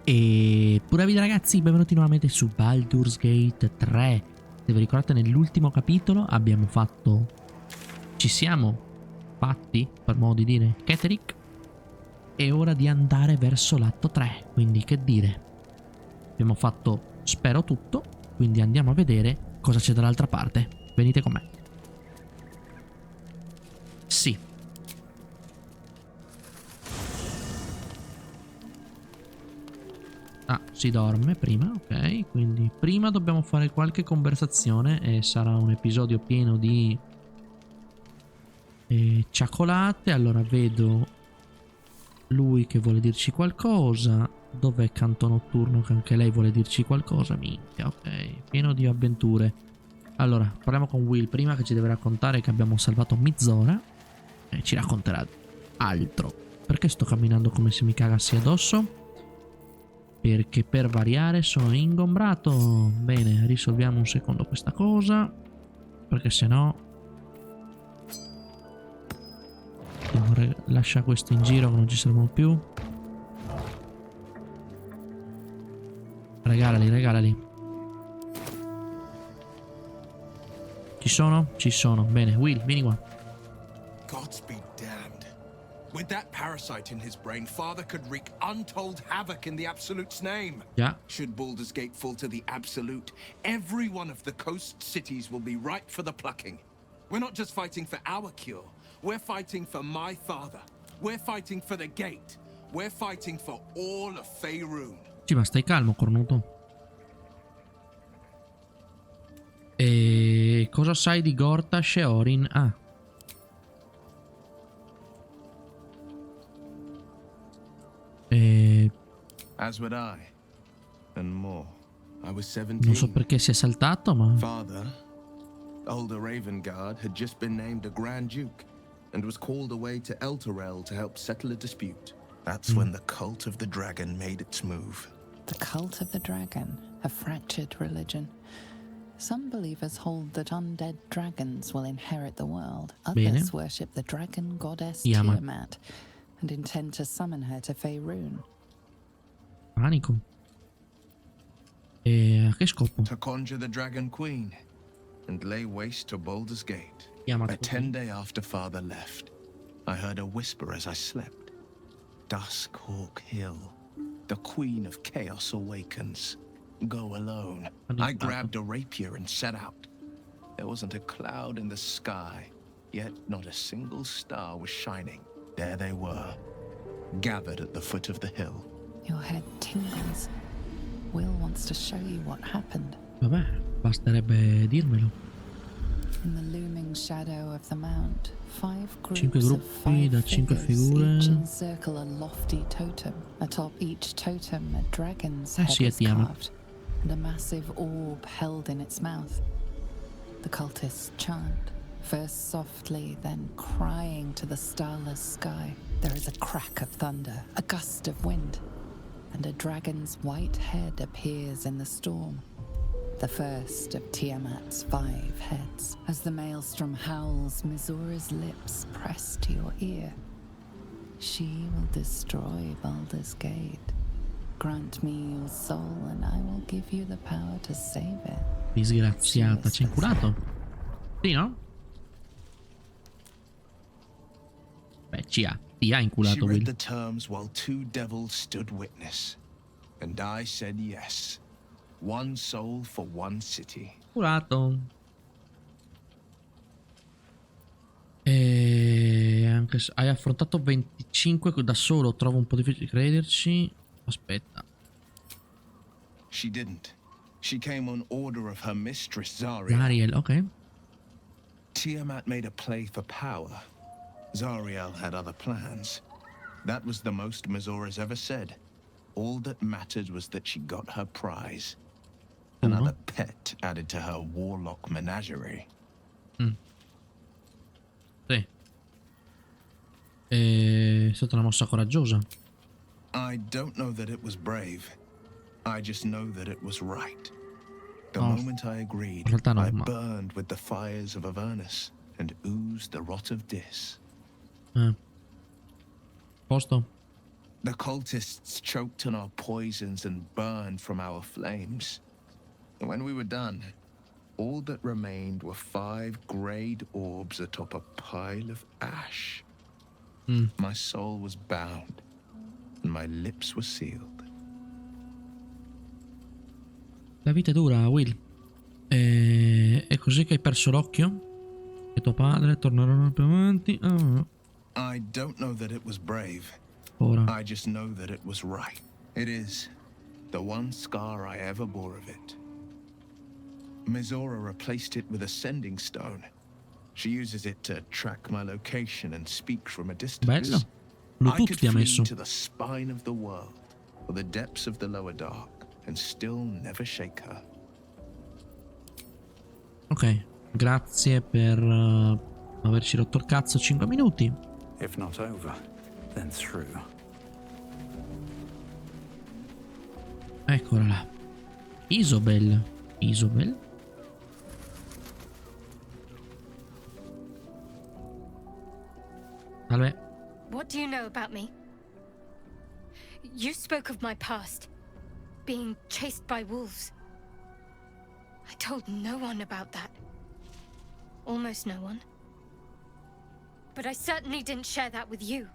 E pura vita ragazzi, benvenuti nuovamente su Baldur's Gate 3. Se vi ricordate nell'ultimo capitolo abbiamo fatto, ci siamo fatti, per modo di dire, Catterick. È ora di andare verso l'atto 3, quindi che dire. Abbiamo fatto, spero, tutto, quindi andiamo a vedere cosa c'è dall'altra parte. Venite con me. Sì. Ah, si dorme prima, ok, quindi prima dobbiamo fare qualche conversazione e sarà un episodio pieno di cioccolate. Allora vedo lui che vuole dirci qualcosa. Dov'è Canto Notturno che anche lei vuole dirci qualcosa? Minchia, ok, pieno di avventure. Allora, parliamo con Will prima, che ci deve raccontare che abbiamo salvato mezz'ora e ci racconterà altro. Perché sto camminando come se mi cagassi addosso? Perché per variare sono ingombrato. Bene, risolviamo un secondo questa cosa, perché se no lascia questi in giro che non ci servono più. Regalali, regalali. Ci sono? Ci sono. Bene, Will, vieni qua. Gods be damned. With that parasite in his brain, Father could wreak untold havoc in the Absolute's name. Yeah. Should Baldur's Gate fall to the Absolute, every one of the coast cities will be ripe for the plucking. We're not just fighting for our cure. We're fighting for my father. We're fighting for the gate. We're fighting for all of Faerun. Sì, ma stai calmo, cornuto. E cosa sai di Gortash e Orin? Ah. As would I, and more. I was 17. Non so perché si è saltato, ma Father, older Ravengard, had just been named a Grand Duke and was called away to Elturel to help settle a dispute. That's when the cult of the dragon made its move. The cult of the dragon, a fractured religion. Some believers hold that undead dragons will inherit the world. Others worship the dragon goddess Tiamat and intend to summon her to Faerun. panico. E a che scopo? To conjure the dragon queen and lay waste to Baldur's Gate. Chiamata A 10-day after Father left, I heard a whisper as I slept. Duskhawk Hill. The Queen of Chaos awakens. Go alone. I grabbed a rapier and set out. There wasn't a cloud in the sky, yet not a single star was shining. There they were, gathered at the foot of the hill. Your head tingles. Will wants to show you what happened. Vabbè, basterebbe dirmelo. In the looming shadow of the mount, 5 groups 5 of gruppi 5 da 5 figures, figure. each encircle a lofty totem. Atop each totem, a dragon's head sì, is Tiamat. carved, and a massive orb held in its mouth. The cultists chant, first softly, then crying to the starless sky. There is a crack of thunder, a gust of wind, and a dragon's white head appears in the storm. The first of Tiamat's 5 heads. As the maelstrom howls, Mizura's lips press to your ear. She will destroy Baldur's Gate. Grant me your soul and I will give you the power to save it. Disgraziata, ci hai inculato? Sì, no? Beh, ti ha She inculato, read Will. the terms while 2 devils stood witness, and I said yes. 1 soul for 1 city. Curato. E anche se hai affrontato 25 da solo, trovo un po' difficile crederci. Aspetta. She didn't. She came on order of her mistress, Zariel. Ariel, ok. Tiamat made a play for power. Zariel had other plans. That was the most Mizura's ever said. All that mattered was that she got her prize. Another pet added to her warlock menagerie. Sì. È stata una mossa coraggiosa. I don't know that it was brave. I just know that it was right. The moment I agreed, in realtà no, I ma burned with the fires of Avernus and oozed the rot of Dis. Posto? The cultists choked on our poisons and burned from our flames. And when we were done, all that remained were 5 greyed orbs atop a pile of ash. My soul was bound, and my lips were sealed. La vita è dura, Will. È così che hai perso l'occhio? E tuo padre torneranno più avanti? I don't know that it was brave. Ora. I just know that it was right. It is the one scar I ever bore of it. Mizora replaced it with a sending stone. She uses it to track my location and speak from a distance. Bello. I Bluetooth could ti ha flee messo. to the spine of the world, or the depths of the lower dark, and still never shake her. Ok, grazie per averci rotto il cazzo 5 minuti. If not over, then through. Eccola là. Isobel. Isobel? Salve. What do you know about me? You spoke of my past, being chased by wolves. I told no one about that. Almost no one. But I certainly didn't share that with you.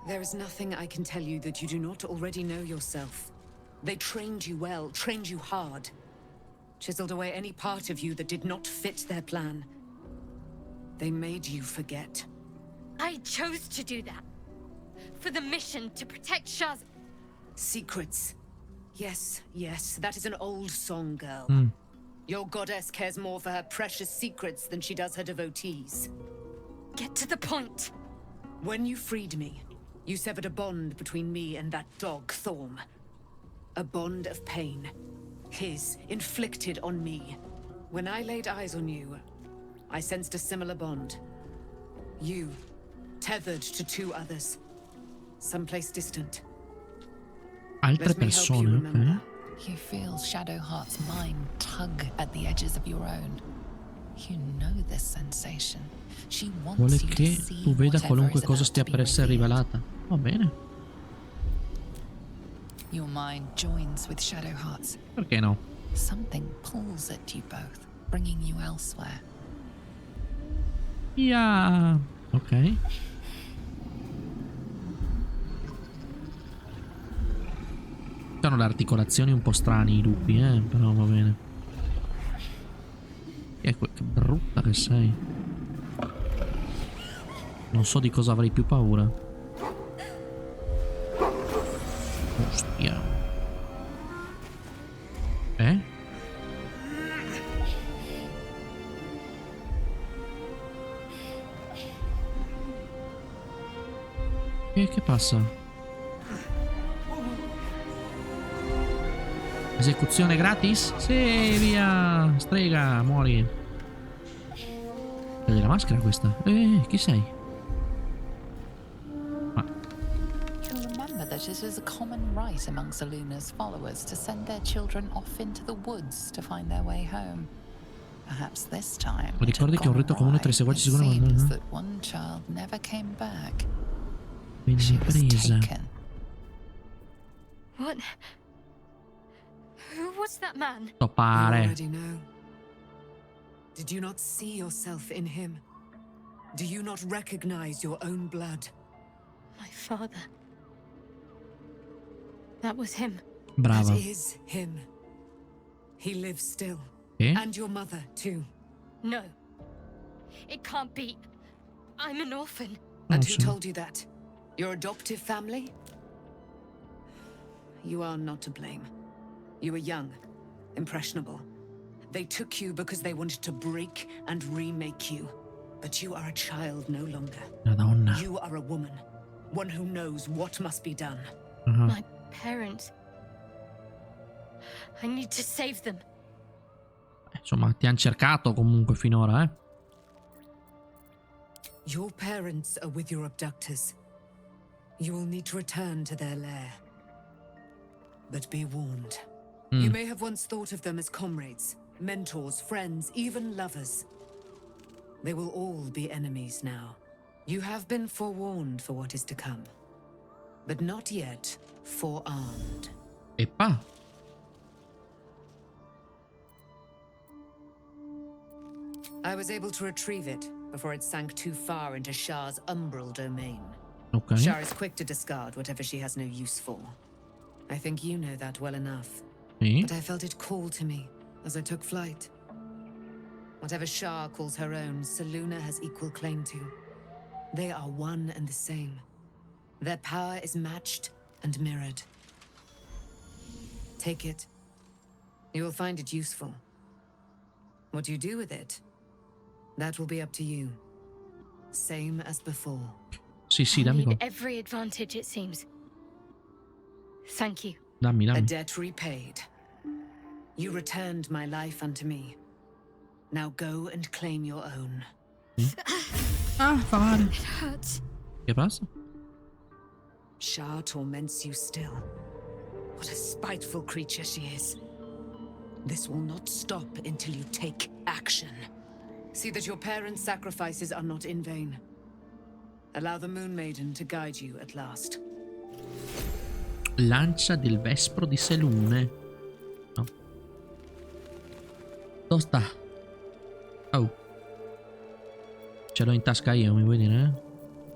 There is nothing I can tell you that you do not already know yourself. They trained you well, trained you hard. Chiseled away any part of you that did not fit their plan. They made you forget. I chose to do that. For the mission to protect Shaz. Secrets. Yes, yes, that is an old song, girl. Your goddess cares more for her precious secrets than she does her devotees. Get to the point. When you freed me, you severed a bond between me and that dog, Thorm. A bond of pain. His, inflicted on me. When I laid eyes on you, I sensed a similar bond. You, tethered to 2 others. Someplace distant. Altre Let me help you persone, remember. ok. You feel Shadowheart's mind tug at the edges of your own. You know this sensation. She Vuole wants you to che see tu veda whatever qualunque is cosa about stia to per be essere revealed. rivelata. Va bene. Your mind joins with Shadowheart's. Perché no? Something pulls at you both, bringing you elsewhere. Yeah. Ok. Hanno le articolazioni un po' strane i lupi, però va bene. Che brutta che sei. Non so di cosa avrei più paura. Ostia. Che passa? Esecuzione gratis? Sì, via! Strega, muori. È della maschera questa? Chi sei? Ah. You remember that it is a common right amongst Aluna's followers to send their children off into the woods to find their way home. Perhaps this time Ma ricordi che è un rito comune tra i seguaci it seems sicuramente? that one child never came back. Quindi She was presa. taken. What? Who was that man? You Pare. already know. Did you not see yourself in him? Do you not recognize your own blood? My father. That was him. Brava. That is him. He lives still. Che? And your mother, too. No. It can't be. I'm an orphan. And Non who so. told you that? Your adoptive family? You are not to blame. You were young, impressionable. They took you because they wanted to break and remake you. But you are a child no longer. Una donna. You are a woman. One who knows what must be done. Ah. My parents. I need to save them. Insomma, ti hanno cercato comunque finora, Your parents are with your abductors. You will need to return to their lair. But be warned. You may have once thought of them as comrades, mentors, friends, even lovers. They will all be enemies now. You have been forewarned for what is to come. but not yet forearmed. Eppa. I was able to retrieve it before it sank too far into Shah's umbral domain. Ok. Shah is quick to discard whatever she has no use for. I think you know that well enough. Sì. But I felt it call to me as I took flight. Whatever Shah calls her own, Selûne has equal claim to. They are one and the same. Their power is matched and mirrored. Take it. You will find it useful. What you do with it, that will be up to you. Same as before. Sì, sì, I dammi need qua. every advantage, it seems. Thank you. Dammi, A dammi. debt repaid. You returned my life unto me. Now go and claim your own. Ah, fa male. It hurts. Che passa? Shah torments you still. What a spiteful creature she is. This will not stop until you take action. See that your parents' sacrifices are not in vain. Allow the Moon Maiden to guide you at last. Lancia del Vespro di Selûne. No. Dove sta? Oh. Ce l'ho in tasca io, mi vuoi dire?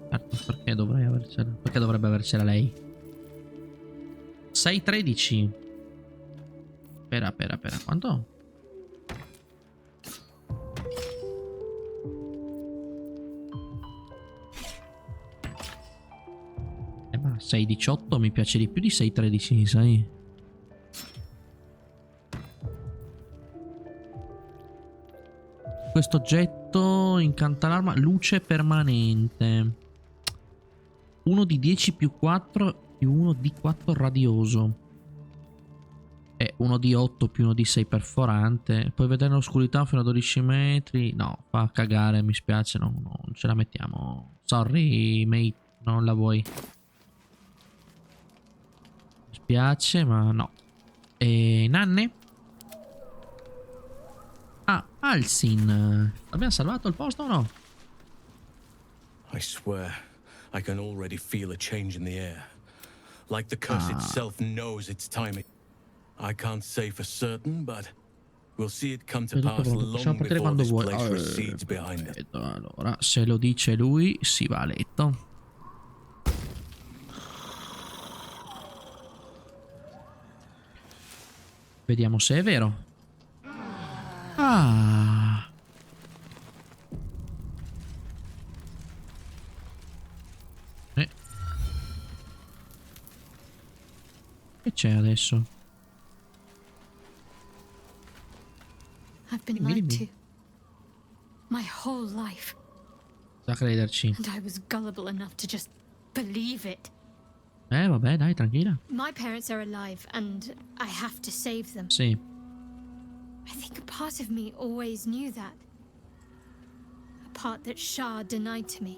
Certo, perché dovrei avercela? Perché dovrebbe avercela lei? 6,13. Spera. Quanto? Ma 6,18 mi piace di più di 6,13, sai? Questo oggetto incanta l'arma, luce permanente. Uno di 10 più 4 più uno di 4 radioso. E uno di 8 più uno di 6 perforante. Puoi vedere l'oscurità fino a 12 metri. No, fa cagare, mi spiace, no, non ce la mettiamo. Sorry, mate, non la vuoi. Mi spiace, ma no. E Nanne? Ah, Alcin. Abbiamo salvato il posto o no? I swear, I can already feel a change in the air. Like the curse itself knows its timing. I can't say for certain, but we'll see it come to pass long before this place recedes behind it. Allora, se lo dice lui, si va a letto. Vediamo se è vero. Ah. Che c'è adesso? I've been lied to. My whole life. Da crederci. And I was gullible enough to just believe it. Vabbè, dai, tranquilla. My parents are alive and I have to save them. Sì. I think a part of me always knew that. A part that Shah denied to me.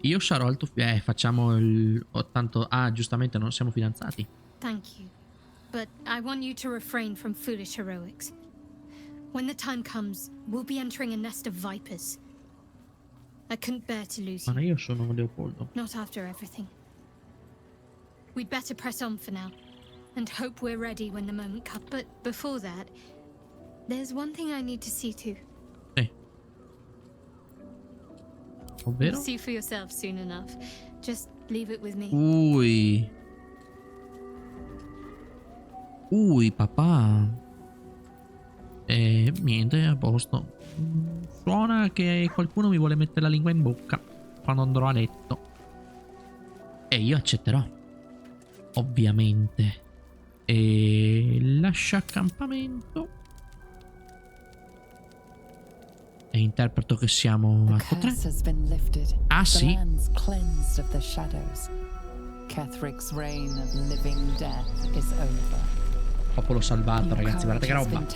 Io sarò il tuo facciamo il... tanto... Ah, giustamente non siamo fidanzati. Thank you. But I want you to refrain from foolish heroics. When the time comes, we'll be entering a nest of vipers. I couldn't bear to lose Ma you. io sono Leopoldo. Not after everything. We'd better press on for now. And hope we're ready when the moment comes. But before that, there's one thing I need to see to. Sì. Ovvero? You'll see for yourself soon enough. Just leave it with me. Papà. Niente, a posto. Suona che qualcuno mi vuole mettere la lingua in bocca quando andrò a letto. E io accetterò. Ovviamente. E lascia accampamento. E interpreto che siamo a 3. Ah sì. Popolo salvato, ragazzi, guardate che roba.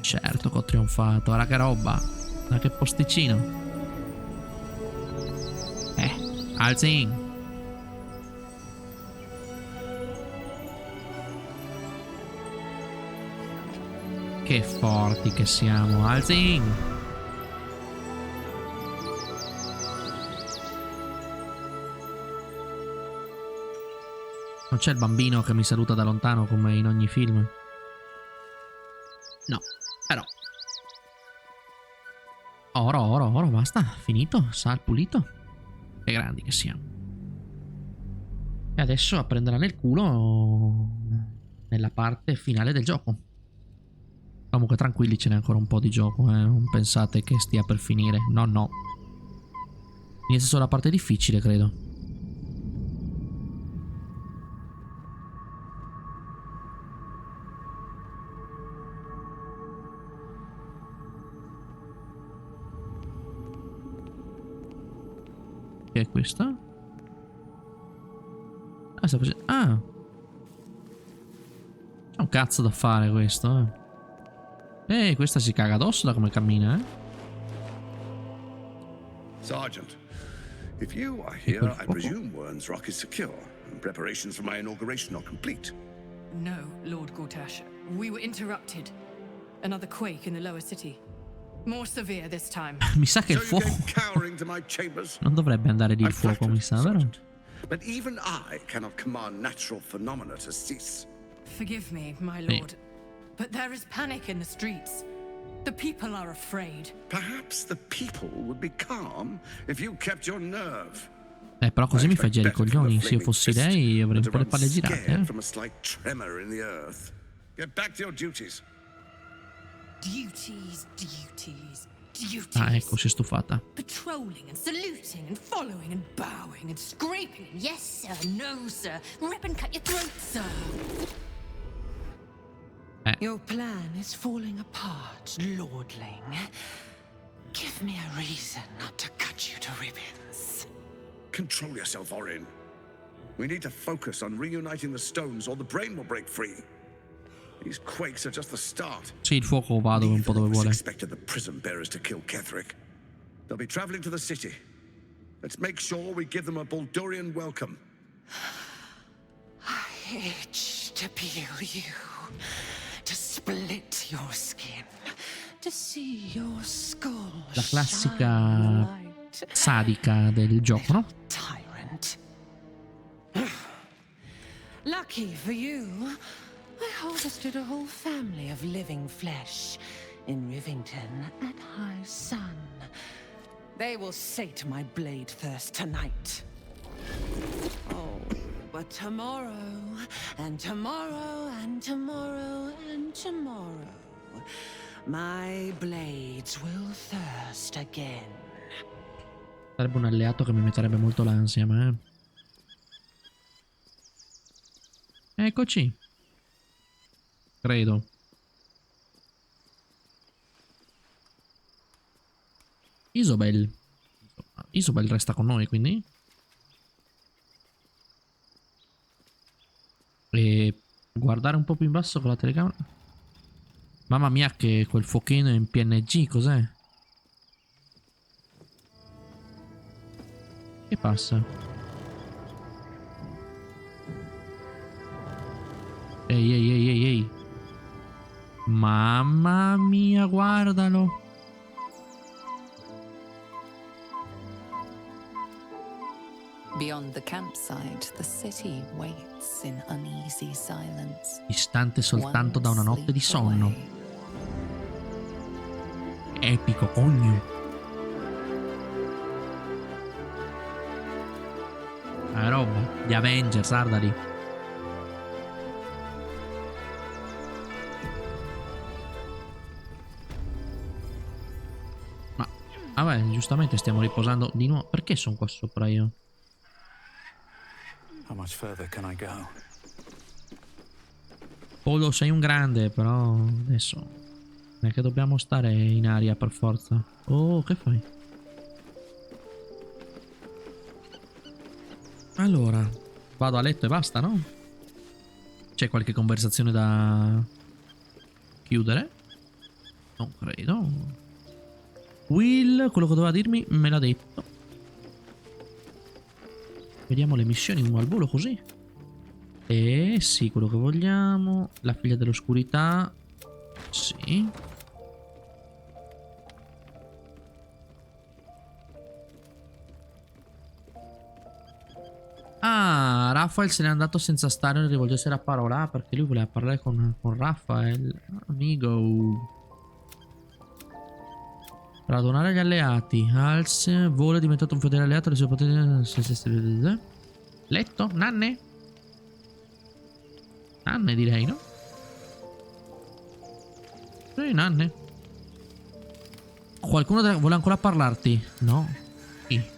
Certo che ho trionfato, guarda che roba. Ma che posticino. Alzin. Che forti che siamo, Alzin. Non c'è il bambino che mi saluta da lontano come in ogni film? No, però. Oro, basta. Finito. Sal pulito. Che grandi che siamo. E adesso a prendere nel culo nella parte finale del gioco. Comunque tranquilli, ce n'è ancora un po' di gioco, non pensate che stia per finire. No, no. Inizia solo la parte difficile, credo. Che è questa? Ah, sta facendo... Ah! C'è un cazzo da fare questo, questa si caga addosso da come cammina, Sergeant, if you are here, I presume Wern's Rock is secure, and preparations for my inauguration are complete. No, Lord Gortash. We were interrupted. Another quake in the lower city. More severe this time. Mi sa che il So you fuoco... came cowering to my chambers? Non dovrebbe andare lì il I'm fuoco, mi sa, vero? Sergeant. But even I cannot command natural phenomena to cease. Forgive me, my lord. But there is panic in the streets. The people are afraid. Perhaps the people would be calm if you kept your nerve. Però così mi fai girare i coglioni. Se io fossi lei avrei un po' le palle girate, From a slight tremor in the earth. Get back to your duties. Duties, duties, duties. Ah, ecco, si è stufata. Patrolling and saluting and following and bowing and scraping. Yes, sir. No, sir. Rip and cut your throat, sir. Your plan is falling apart, lordling. Give me a reason not to cut you to ribbons. Control yourself, Orin. We need to focus on reuniting the stones or the brain will break free. These quakes are just the start. Sì, il fuoco va dove un po' dove vuole. Expected the prison bearers to kill Ketherick. They'll be traveling to the city. Let's make sure we give them a Baldurian welcome. I itch to peel you, to split your skin, to see your skull. La classica sadica del gioco, no? Tyrant. Lucky for you, I harvested a whole family of living flesh in Rivington at high sun. They will sate my blade thirst tonight. Oh, but tomorrow, and tomorrow, and tomorrow, and tomorrow, my blades will thirst again. Sarebbe un alleato che mi metterebbe molto l'ansia, ma... Eccoci. Credo. Isobel. Isobel resta con noi, quindi. E guardare un po' più in basso con la telecamera. Mamma mia, che quel fuochino in PNG, cos'è? Che passa? Ehi, ehi, ehi, ehi, ehi. Mamma mia, guardalo. Beyond the campsite, the city waits in uneasy silence. Distante soltanto da una notte di sonno. Epico, cogno. La roba, gli Avengers, guardali. Ma, vabbè, giustamente stiamo riposando di nuovo. Perché sono qua sopra io? How much further can I go? Polo, sei un grande, però adesso non è che dobbiamo stare in aria per forza. Oh, che fai? Allora, vado a letto e basta, no? C'è qualche conversazione da chiudere? Non credo. Will, quello che doveva dirmi, me l'ha detto. Vediamo le missioni uno al volo così. Sì, quello che vogliamo. La figlia dell'oscurità. Sì. Ah, Raphael se n'è andato senza stare a rivolgersi la parola perché lui voleva parlare con Raphael. Amigo. Radunare gli alleati. Hals Volo è diventato un fedele alleato dei suoi poteri. Letto? Nanne? Nanne direi, no? Sì, nanne. Qualcuno vuole ancora parlarti? No? Chi?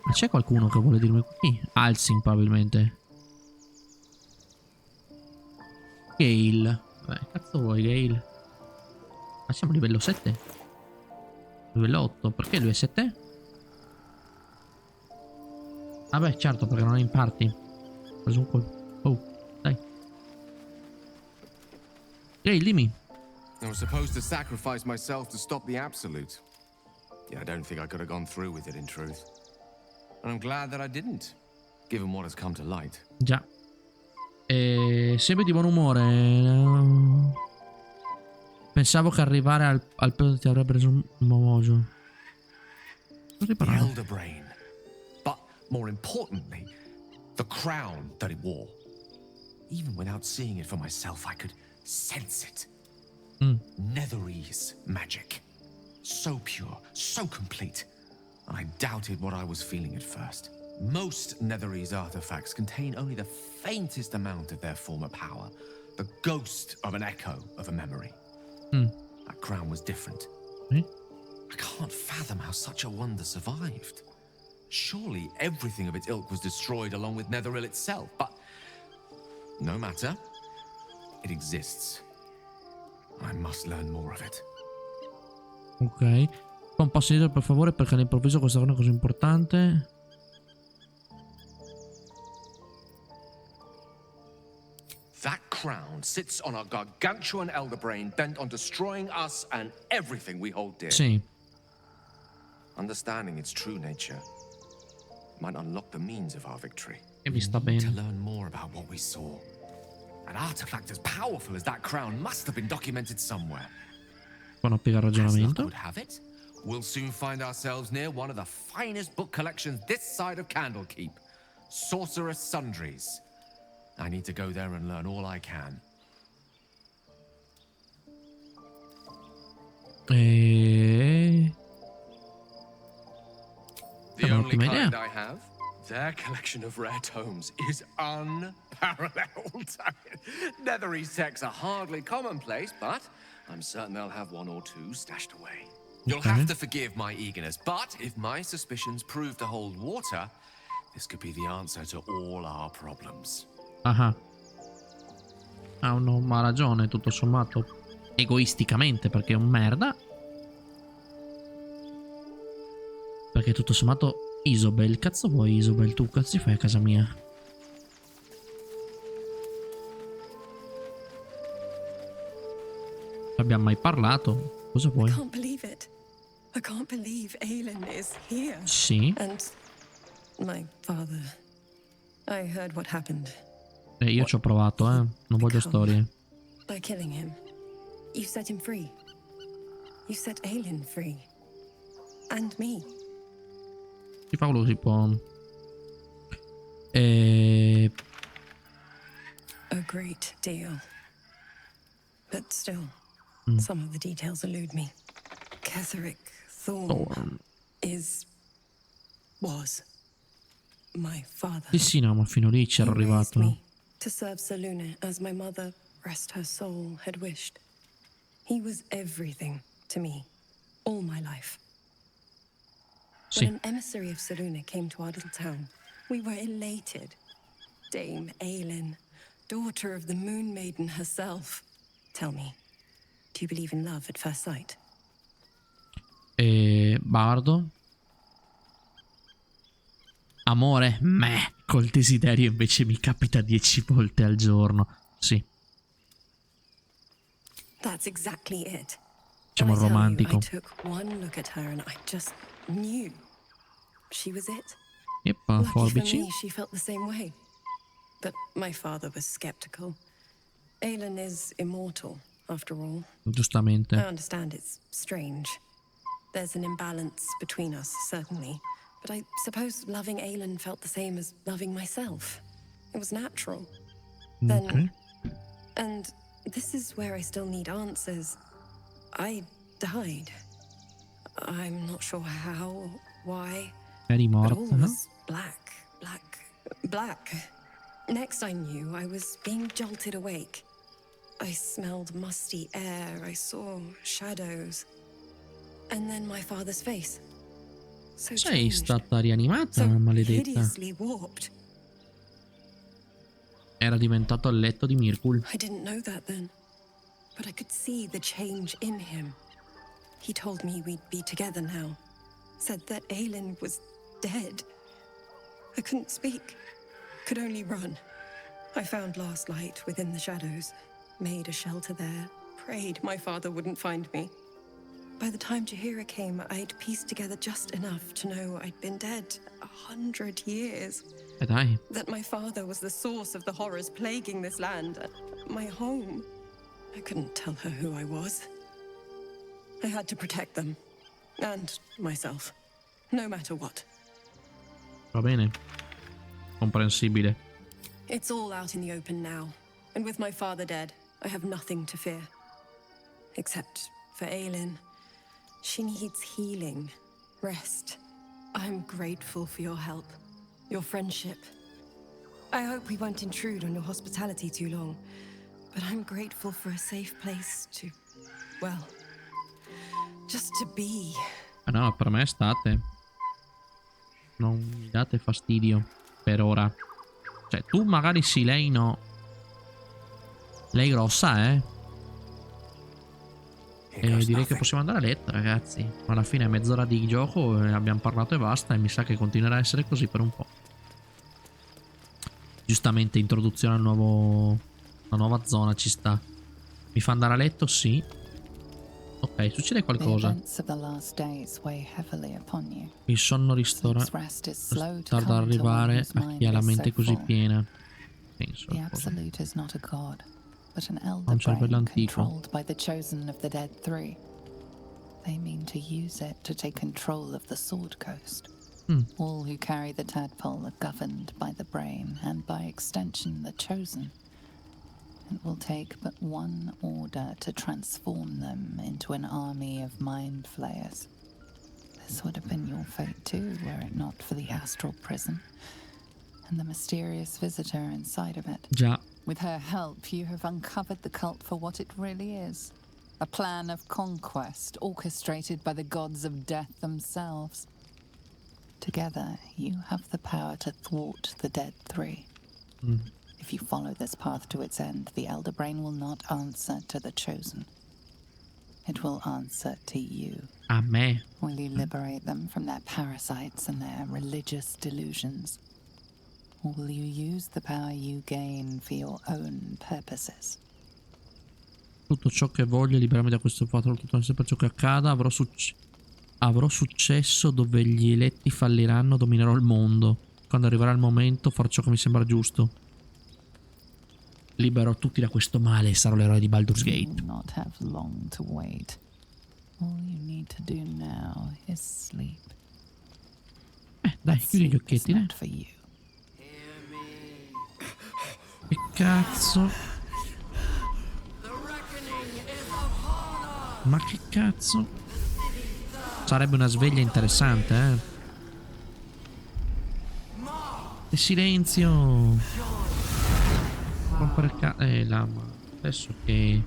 Ma c'è qualcuno che vuole dirmi qui? Alcin probabilmente. Gale. Vabbè, cazzo vuoi Gale? Ma siamo a livello 7? Livello 8? Perché lui è 7? Vabbè certo perché non è in party. Ho preso un colpo. Oh, dai. Gale, dimmi. I was supposed to sacrifice myself to stop the Absolute. Yeah, I don't think I could have gone through with it in truth. And I'm glad that I didn't, given what has come to light. Già. Sebe di buon umore. Pensavo che arrivare al peso ti avrebbe reso un momojo. Cosa The Elder Brain. But more importantly, the crown that it wore. Even without seeing it for myself, I could sense it. Netherese magic. So pure, so complete. And I doubted what I was feeling at first. Most Netherese artifacts contain only the faintest amount of their former power. The ghost of an echo of a memory. That crown was different. I can't fathom how such a wonder survived. Surely everything of its ilk was destroyed along with Netheril itself, but no matter. It exists. I must learn more of it. Ok. Fa un passo indietro per favore perché all'improvviso questa è una cosa importante. That crown sits on a gargantuan elder brain bent on destroying us and everything we hold dear. Sì. Understanding its true nature might unlock the means of our victory. E mi sta To bene. learn more about what we saw. An artifact as powerful as that crown must have been documented somewhere. Buono piega il As luck ragionamento. would have it, we'll soon find ourselves near one of the finest book collections this side of Candlekeep. Sorcerous Sundries. I need to go there and learn all I can. E... The È only un'ottima kind idea. I have, their collection of rare tomes is unparalleled. Netherese texts are hardly commonplace, but I'm certain they'll have one or two stashed away. You'll have to forgive my eagerness, but if my suspicions prove to hold water, this could be the answer to all our problems. Ah. Ha ragione tutto sommato. Egoisticamente perché è un merda. Perché tutto sommato Isobel. Cazzo vuoi Isobel? Tu cazzo fai a casa mia? Abbiamo mai parlato? Cosa vuoi? I can't believe it. I can't believe Aelin is here. Sì. And my father. I heard what happened. Io ci ho provato, Non voglio storie. By killing him, you set him free. You set Aelin free. And me. Si fa quello che si può. A great deal. But still, some of the details elude me. Ketheric Thorn was my father. Sì, no, ma fino lì c'ero He raised arrivato. me to serve Salune as my mother, rest her soul, had wished. He was everything to me, all my life. Sì. When an emissary of Salune came to our little town, we were elated. Dame Aelin, daughter of the Moon Maiden herself. Tell me, do you believe in love at first sight? Bardo. Amore, meh. Col desiderio invece mi capita 10 volte al giorno. Sì. That's exactly it. Diciamo And I tell you, romantico. I took one look at her and I just knew she was it. Yeppa, Lucky for forbici. me, she felt the same way. But my father was skeptical. Aelin is immortal, after all. I Giustamente. understand it's strange. There's an imbalance between us, certainly. but I suppose loving Aelin felt the same as loving myself. It was natural. Then, and this is where I still need answers. I died. I'm not sure how, why, Eri but morta, all no? was black, black, black. Next I knew, I was being jolted awake. I smelled musty air, I saw shadows. And then my father's face. So Sei changed, stata rianimata, so maledetta. hideously warped. Era diventato il letto di Mirkul. I didn't know that then, but I could see the change in him. He told me we'd be together now. Said that Aelin was dead. I couldn't speak, could only run. I found last light within the shadows, made a shelter there, prayed my father wouldn't find me. By the time Jahira came, I'd pieced together just enough to know I'd been dead 100 years. Dai. That my father was the source of the horrors plaguing this land, my home. I couldn't tell her who I was. I had to protect them, and myself, no matter what. Va bene. Comprensibile. It's all out in the open now, and with my father dead, I have nothing to fear. Except for Aelin. She needs healing, rest. I'm grateful for your help, your friendship. I hope we won't intrude on your hospitality too long, but I'm grateful for a safe place to, well, just to be. Ah no, per me state. Non mi date fastidio. Per ora. Cioè, tu magari sì, lei no. Lei grossa, eh? E direi che possiamo andare a letto, ragazzi. Alla fine è mezz'ora di gioco e abbiamo parlato e basta. E mi sa che continuerà a essere così per un po'. Giustamente, introduzione al nuovo... una nuova zona ci sta. Mi fa andare a letto? Sì. Ok, succede qualcosa. Il sonno tarda ad arrivare a chi ha la mente così piena. Penso. But an Ha elder un cervello brain antico. controlled by the chosen of the dead three. They mean to use it to take control of the Sword Coast. All who carry the tadpole are governed by the brain, and by extension the chosen. It will take but one order to transform them into an army of mind flayers. This would have been your fate too, were it not for the astral prison and the mysterious visitor inside of it. Già. With her help, you have uncovered the cult for what it really is. A plan of conquest orchestrated by the gods of death themselves. Together, you have the power to thwart the dead three. If you follow this path to its end, the Elder Brain will not answer to the chosen. It will answer to you. A me. Will you liberate them from their parasites and their religious delusions? Or will you use the power you gain for your own purposes? Tutto ciò che voglio, liberarmi da questo fatto, tutto sempre ciò che accada, avrò successo dove gli eletti falliranno, dominerò il mondo. Quando arriverà il momento, farò ciò che mi sembra giusto. Libererò tutti da questo male e sarò l'eroe di Baldur's Gate. You will not have long to wait. All you need to do now is sleep. Dai, chiudi gli occhietti, Not for you. Che cazzo? Ma che cazzo? Sarebbe una sveglia interessante, eh? E silenzio! Rompere lama. Adesso che...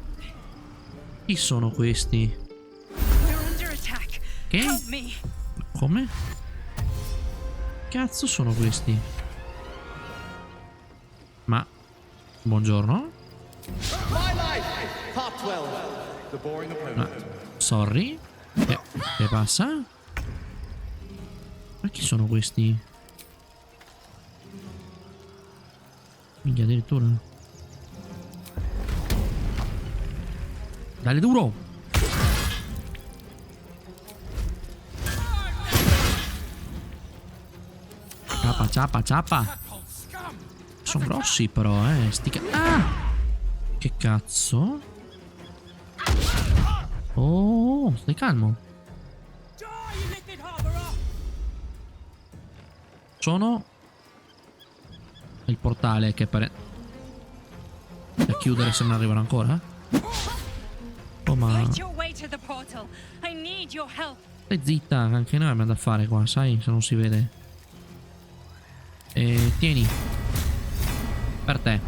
Chi sono questi? Che? Come? Cazzo sono questi? Ma... Buongiorno? Ma... Sorry? Che passa? Ma chi sono questi? Minchia, addirittura. Dale duro! Ciapa, ciapa, ciapa! Sono grossi però, Ah! Che cazzo? Oh, stai calmo. Sono il portale che pare da chiudere se non arrivano ancora. Oh, ma stai zitta, anche noi abbiamo da fare qua, sai, se non si vede. E tieni. Per te.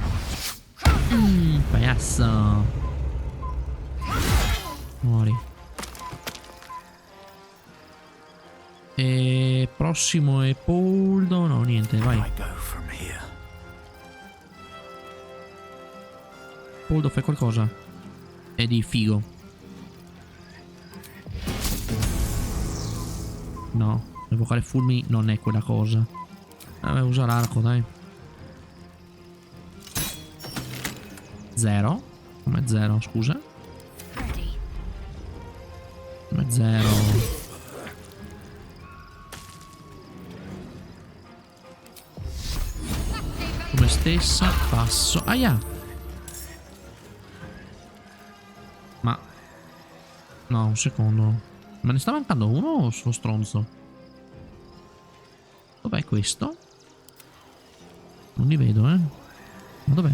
Pagliazzo. Muori. E prossimo è Poldo. No, niente, vai. Poldo, fai qualcosa. È di figo. No, evocare fulmini non è quella cosa. Vabbè, usa l'arco, dai. 0. Come 0, scusa? Come 0. Come stessa, passo. Aia! Ma... no, un secondo. Me ne sta mancando uno o sono stronzo? Dov'è questo? Non li vedo, Ma dov'è?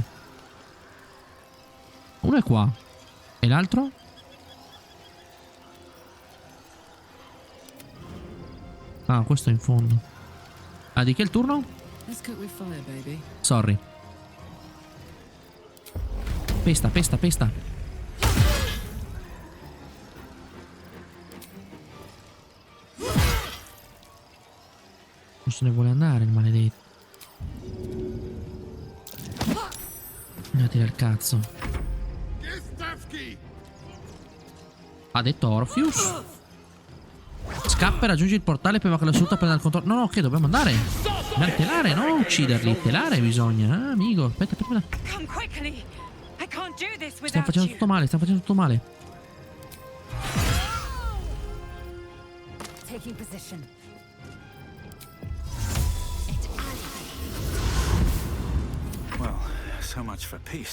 Uno è qua. E l'altro? Ah, questo è in fondo. Ah, di chi è il turno? Sorry. Pesta, pesta, pesta. Non se ne vuole andare il maledetto. Andatela al cazzo. Ha detto Orpheus. Scappa e raggiungi il portale prima che la seduta prenda il controllo. No, no, che dobbiamo andare? Dobbiamo telare, no? Ucciderli. Telare bisogna. Ah, amico. Aspetta, aspetta. Stiamo facendo tutto male, stiamo facendo tutto male.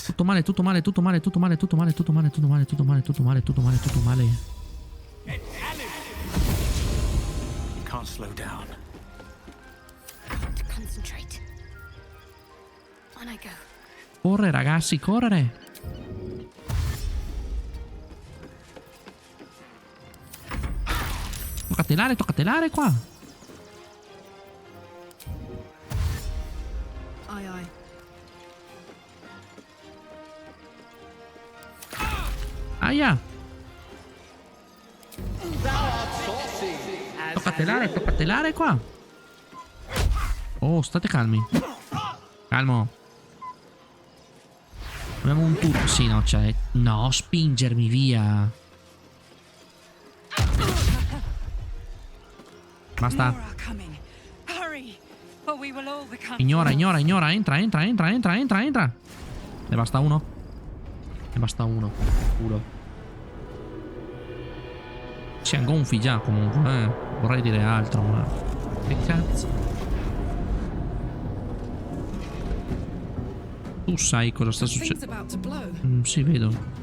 Tutto male, tutto male, tutto male, tutto male, tutto male, tutto male, tutto male, tutto male, tutto male, tutto male, tutto male. Can't slow down. Concentrate. On I go. Corre, ragazzi, correre. Tocca telare qua. Aye, aye. Aia. Tocca telare qua. Oh, state calmi. Calmo. Abbiamo un turno. Sì, no, c'è. No, spingermi via. Basta. Ignora, ignora, ignora. Entra, entra, entra, entra, entra, entra. Ne basta uno. Ne basta uno. Culo. Siamo gonfi già comunque, vorrei dire altro, ma... che cazzo? Tu sai cosa sta succedendo? Sì, vedo.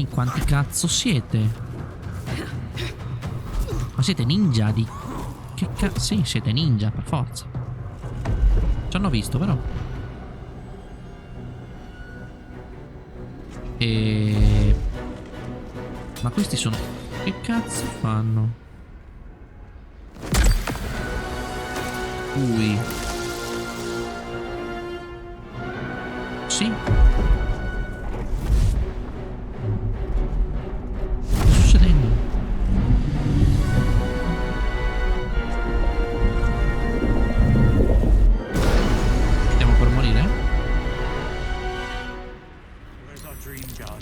Quanti cazzo siete? Ma siete ninja di... che cazzo? Sì, siete ninja, per forza. Ci hanno visto, però. Ma questi sono... che cazzo fanno? Ui. Sì. Cosa sta succedendo? Stiamo per morire?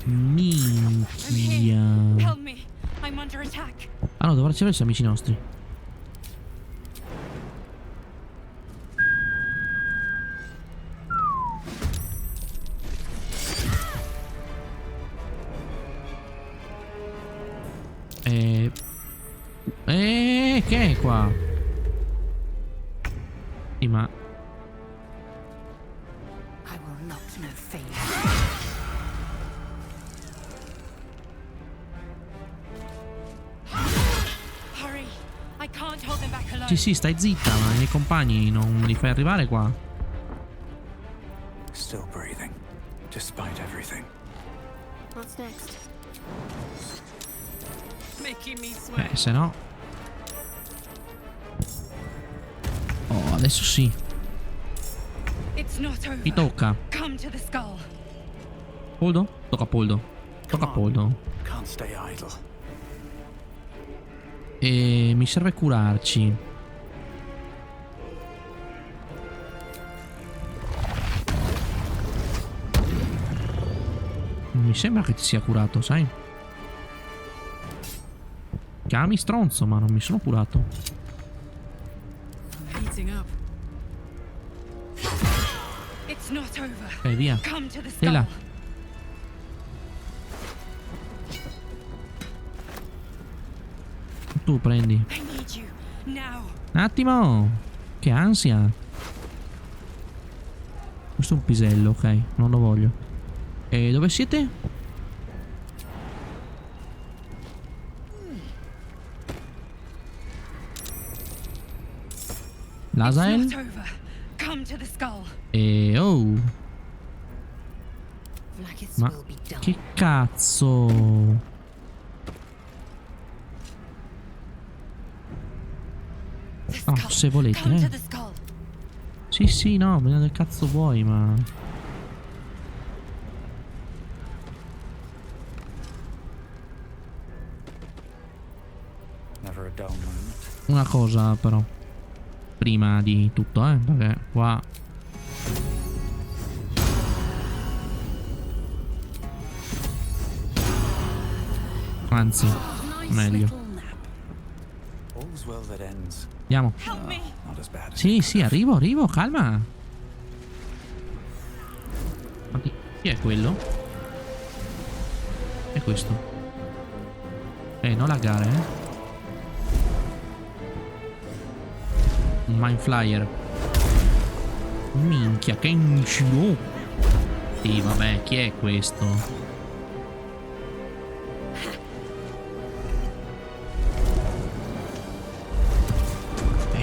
Minchia. Ah no, dovrà riceversi amici nostri. Che è qua? Sì, ma... Sì, sì, stai zitta, ma i miei compagni non li fai arrivare qua. Still breathing, despite everything. What's next? Making me sweat. Se no. Oh, adesso sì. It's not over. Mi tocca. Come to the skull. Poldo? Tocca a Poldo. Tocca a Poldo. Can't stay idle. E mi serve curarci. Mi sembra che ti sia curato, sai? Chiami stronzo, ma non mi sono curato. Heating up. It's not over. Ok, via. Come to the Stai là. skull. Tu prendi. I need you now. Un attimo. Che ansia. Questo è un pisello, ok. Non lo voglio. E dove siete? L'Asael? It's not over. Come to the skull. E oh. Vlaakith's Ma will be done. che cazzo? The No, skull. se volete, Come to the skull. Sì, sì, no, me ne cazzo vuoi, ma... Never a dull moment. Una cosa, però. Prima di tutto, perché qua... Anzi, meglio. All's well that ends. Andiamo. Help me. Not as bad as Sì, sì, arrivo, calma. Chi è quello? È questo. Non laggare, Un Mind Flyer. Minchia, che incino. Sì, vabbè, chi è questo?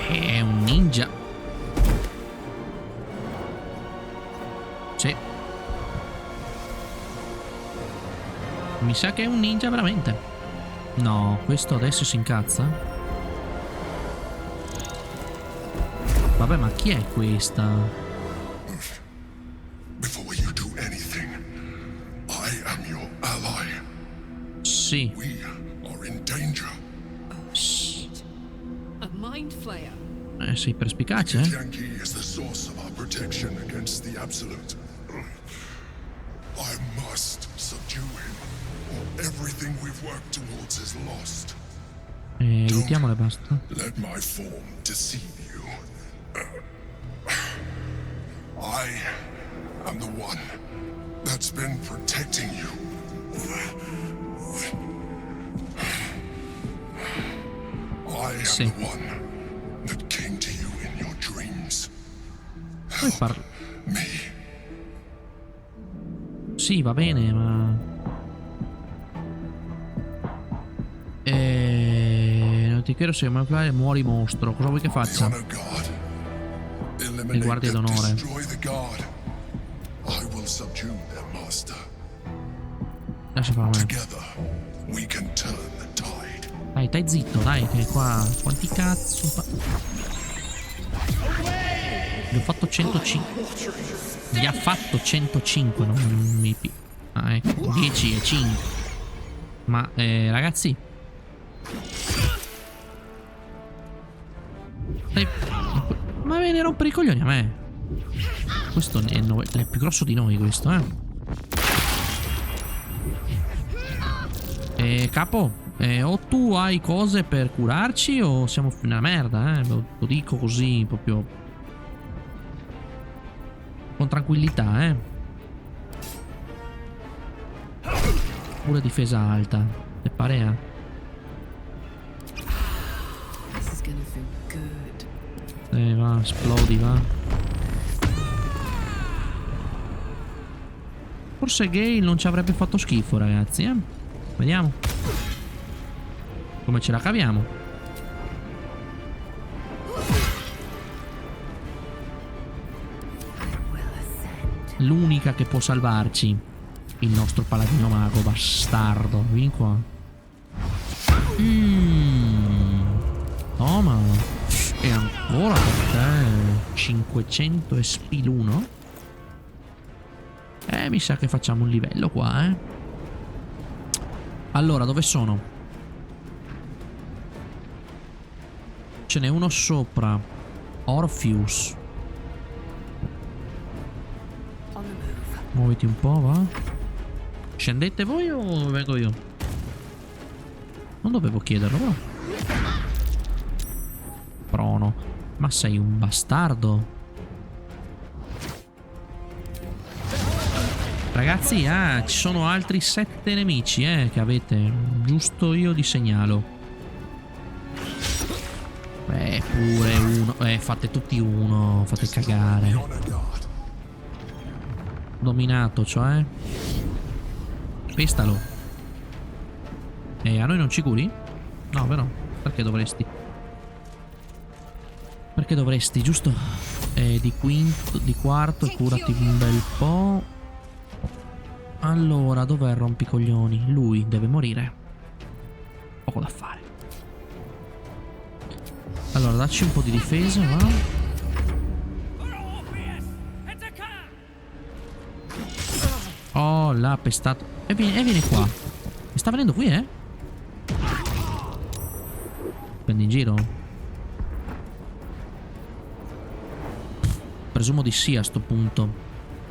È un ninja. Sì. Mi sa che è un ninja veramente. No, questo adesso si incazza? Vabbè, ma chi è questa? Before you do anything, I am your ally. Sì. We are in danger. A mind flayer. Sei perspicace, Yankee is the source of our protection against the Absolute. I must subdue him, or everything we've worked towards is lost. Aiutiamole, basta. Let my form deceive you. I am the one that's been protecting you. I am Sì. the one that came to you in your dreams. Poi Me. Sì, va bene, ma... Non ti chiedo se mai fare muori mostro. Cosa vuoi che The faccia? honor god. Il Eliminate guardia the d'onore. destroy the god. I will subdue their master. Lascia fare a me. Together, we can turn the tide. Dai, stai zitto, dai, che qua... Quanti cazzo fa... Gli ho fatto 105. Gli ha fatto 105, non mi... Ah, ecco, 10 e 5. Ma, ragazzi... Ma viene a rompere i coglioni a me. Questo è più grosso di noi, questo, capo, o tu hai cose per curarci o siamo nella merda, lo dico così, proprio con tranquillità, Pure difesa alta, te pare, This is gonna feel good. va, esplodi, va. Forse Gale non ci avrebbe fatto schifo, ragazzi, Vediamo come ce la caviamo. l'unica che può salvarci. Il nostro paladino mago bastardo. Vieni qua. Toma. E ancora per te 500 e spil 1. Mi sa che facciamo un livello qua, Allora, dove sono? Ce n'è uno sopra. Orpheus. Muoviti un po', va. Scendete voi o vengo io? Non dovevo chiederlo, però. Prono. Ma sei un bastardo. Ragazzi, ci sono altri 7 nemici, che avete. Giusto io li segnalo. Pure uno. Fate tutti uno. Fate cagare. Dominato, cioè. Pestalo. A noi non ci curi? No, vero? Perché dovresti? Perché dovresti, giusto? Di quinto, di quarto, curati un bel po'. Allora, dov'è il rompicoglioni? Lui deve morire. Poco da fare. Allora, dacci un po' di difesa, va? Oh, l'ha pestato. E vieni qua. Mi sta venendo qui, Prendi in giro? Presumo di sì a sto punto.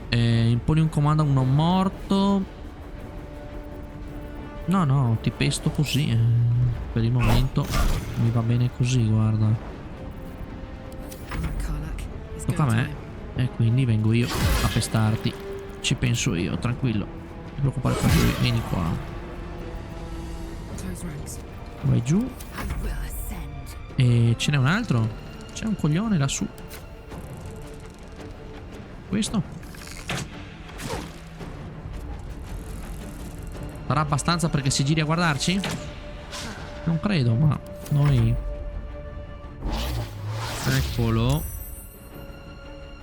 Imponi un comando a un non morto. No, ti pesto così. Per il momento mi va bene così, guarda. Tocca a me. E quindi vengo io a pestarti. Ci penso io, tranquillo. Non ti preoccupare per lui. Vieni qua. Vai giù. E ce n'è un altro. C'è un coglione lassù. Questo sarà abbastanza perché si giri a guardarci? Non credo, ma noi... Eccolo.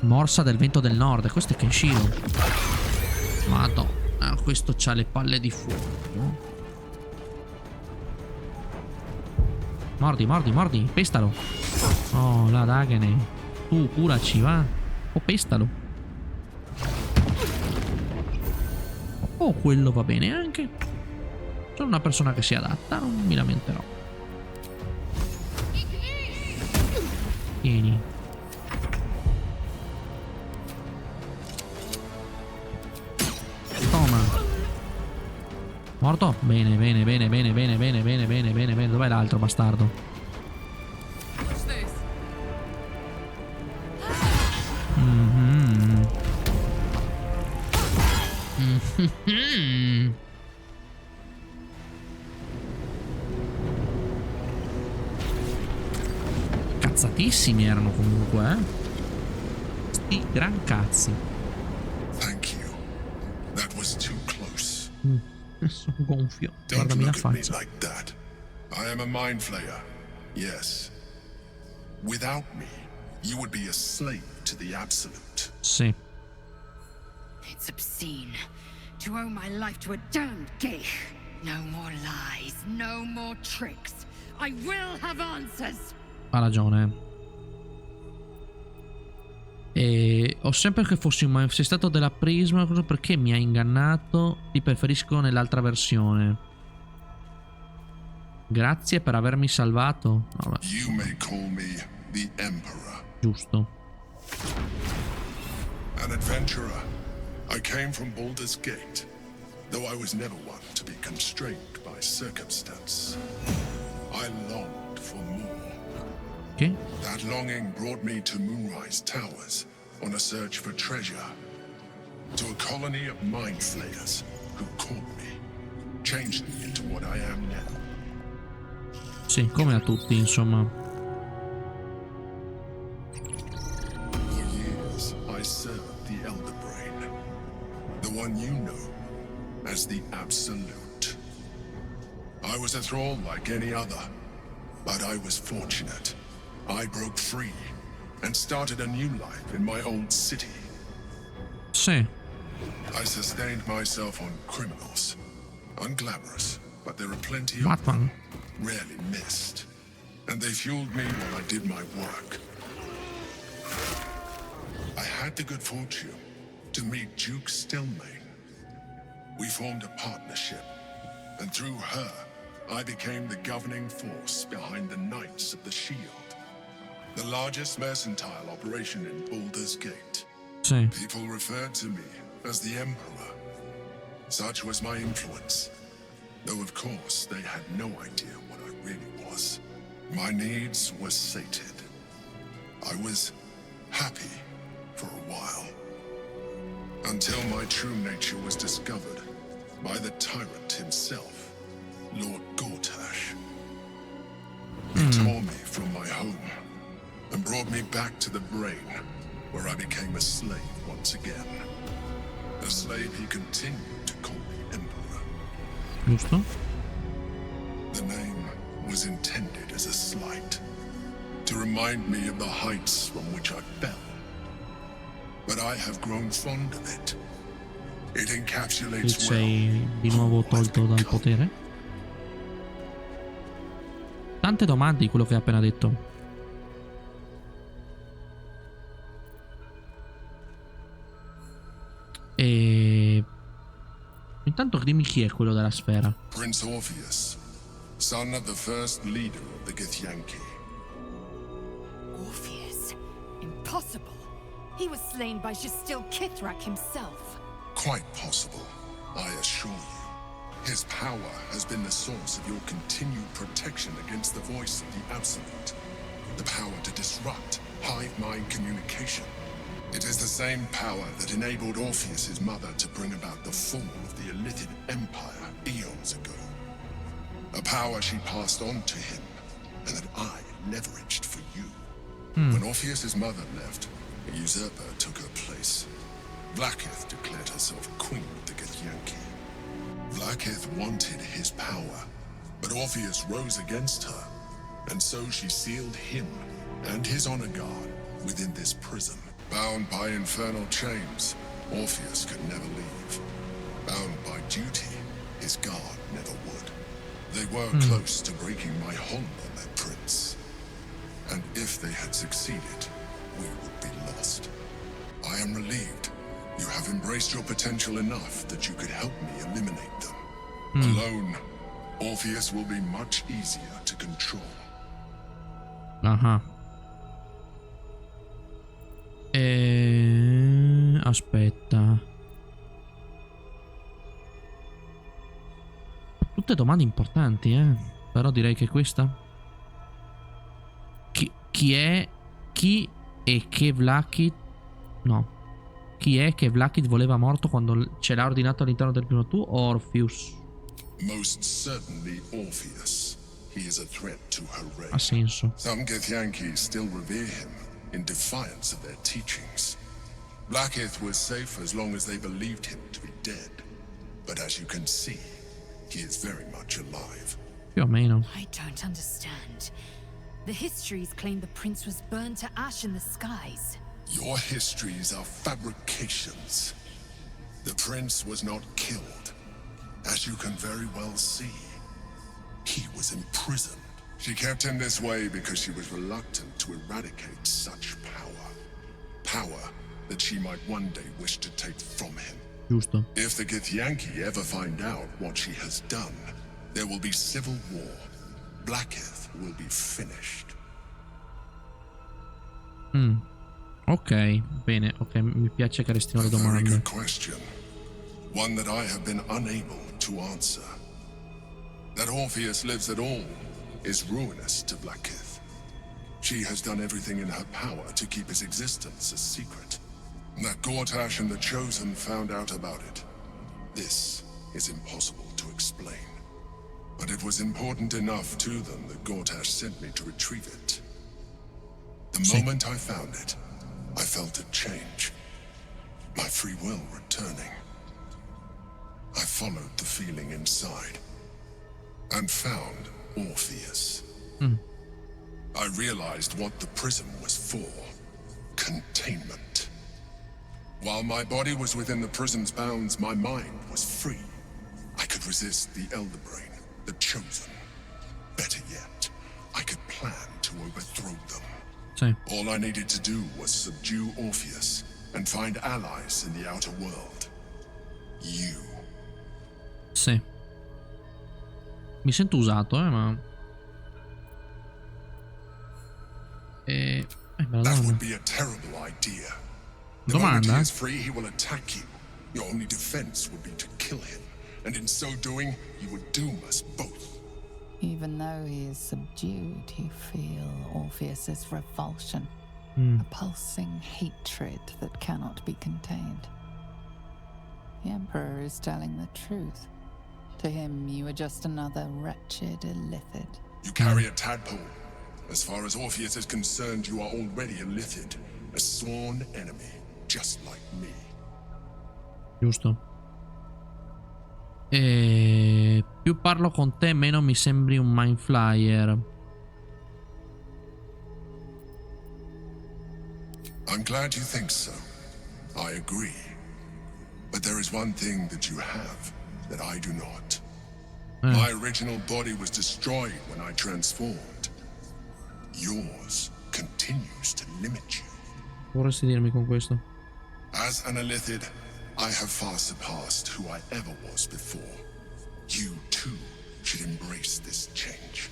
Morsa del vento del nord. Questo è Kenshiro. Madonna, questo c'ha le palle di fuoco. Mordi, pestalo. Oh, la dagane. Tu, curaci, va. Oh, pestalo. Oh, quello va bene anche. Sono una persona che si adatta, non mi lamenterò. Vieni. Toma. Morto? Bene. Dov'è l'altro bastardo? Cazzatissimi erano comunque, sti gran cazzi. Thank you. That was too close. Sono gonfio. Don't Guardami la look at me faccia. like that. I am a mind flayer. Yes. Without me, you would be a slave to the absolute. Sì. It's obscene to owe my life to a damned geich. No more lies, no more tricks. I will have answers. Ha ragione. E ho sempre che fossi un... Sei stato della Prisma, perché mi hai ingannato? Ti preferisco nell'altra versione. Grazie per avermi salvato. Vabbè. You may call me the Emperor. Giusto. An adventurer. I came from Baldur's Gate, though I was never one to be constrained by circumstance. I longed for more. Che? That longing brought me to Moonrise Towers on a search for treasure. To a colony of mind flayers who caught me, changed me into what I am now. Sì, come a tutti, insomma. For years, I served the Elder Brain, the one you know as the Absolute. I was a thrall like any other, but I was fortunate. I broke free and started a new life in my old city. Sì. I sustained myself on criminals. Unglamorous, but there are plenty of Batman. them, rarely missed. And they fueled me while I did my work. I had the good fortune to meet Duke Stillmain. We formed a partnership, and through her, I became the governing force behind the Knights of the Shield, the largest mercantile operation in Baldur's Gate. Sì. People referred to me as the Emperor. Such was my influence, though of course they had no idea what I really was. My needs were sated. I was happy for a while, until my true nature was discovered by the tyrant himself, Lord Gortash. He tore me from my home and brought me back to the brain, where I became a slave once again. A slave he continued to call me Emperor. Giusto? The name was intended as a slight, to remind me of the heights from which I fell. But I have grown fond of it. It Qui encapsulates sei di nuovo tolto dal potere. Tante domande di quello che hai appena detto. E intanto dimmi chi è quello della sfera. Prince Orpheus, son of the first leader of the Githyanki. Orpheus? Impossible. He was slain by Justil Kithrak himself. Quite possible, I assure you. His power has been the source of your continued protection against the voice of the Absolute. The power to disrupt hive mind communication. It is the same power that enabled Orpheus's mother to bring about the fall of the Illithid Empire eons ago. A power she passed on to him, and that I leveraged for you. When Orpheus's mother left, a usurper took her place. Vlaakith declared herself queen of the Githyanki. Vlaakith wanted his power, but Orpheus rose against her, and so she sealed him and his honor guard within this prison. Bound by infernal chains, Orpheus could never leave. Bound by duty, his guard never would. They were close to breaking my hold on that prince. And if they had succeeded, we would be lost. I am relieved. You have embraced your potential enough that you could help me eliminate them. Alone, Orpheus will be much easier to control. Aspetta. Tutte domande importanti, Però direi che questa. Chi è che Vlaakith. No. Chi è che Vlaakith voleva morto quando ce l'ha ordinato all'interno del primo tu? Orpheus. Most certainly Orpheus. He is a threat to her reign. Ha senso. Some Githyanki still revere him in defiance of their teachings. Vlaakith was safe as long as they believed him to be dead. But as you can see, he is very much alive. Più o meno. I don't understand. The histories claim the prince was burned to ash in the skies. Your histories are fabrications. The prince was not killed. As you can very well see, he was imprisoned. She kept him this way because she was reluctant to eradicate such power. Power that she might one day wish to take from him. Giusto. If the Githyanki ever find out what she has done, there will be civil war. Vlaakith will be finished. Ok, bene, ok, mi piace che restino le A very domande. good question. One that I have been unable to answer. That Orpheus lives at all is ruinous to Vlaakith. She has done everything in her power to keep his existence a secret. That Gortash and the Chosen found out about it. This is impossible to explain. But it was important enough to them that Gortash sent me to retrieve it. The moment I found it, I felt a change. My free will returning. I followed the feeling inside and found Orpheus. I realized what the prism was for. Containment. While my body was within the prison's bounds, my mind was free. I could resist the Elder Brain, the Chosen. Better yet, I could plan to overthrow them. Sì. All I needed to do was subdue Orpheus and find allies in the outer world. You. Sì. Mi sento usato, ma... That would be a terrible idea. The moment he is free, he will attack you. Your only defense would be to kill him, and in so doing, he would doom us both. Even though he is subdued, you feel Orpheus's revulsion, a pulsing hatred that cannot be contained. The Emperor is telling the truth. To him, you are just another wretched illithid. You carry a tadpole. As far as Orpheus is concerned, you are already a illithid, a sworn enemy, just like me. Giusto. Più parlo con te, meno mi sembri un mind flyer. I'm glad you think so. I agree. But there is one thing that you have that I do not. My original body was destroyed when I transformed. Yours continues to limit you. Vorresti dirmi con questo? As an illithid, I have far surpassed who I ever was before. You too should embrace this change.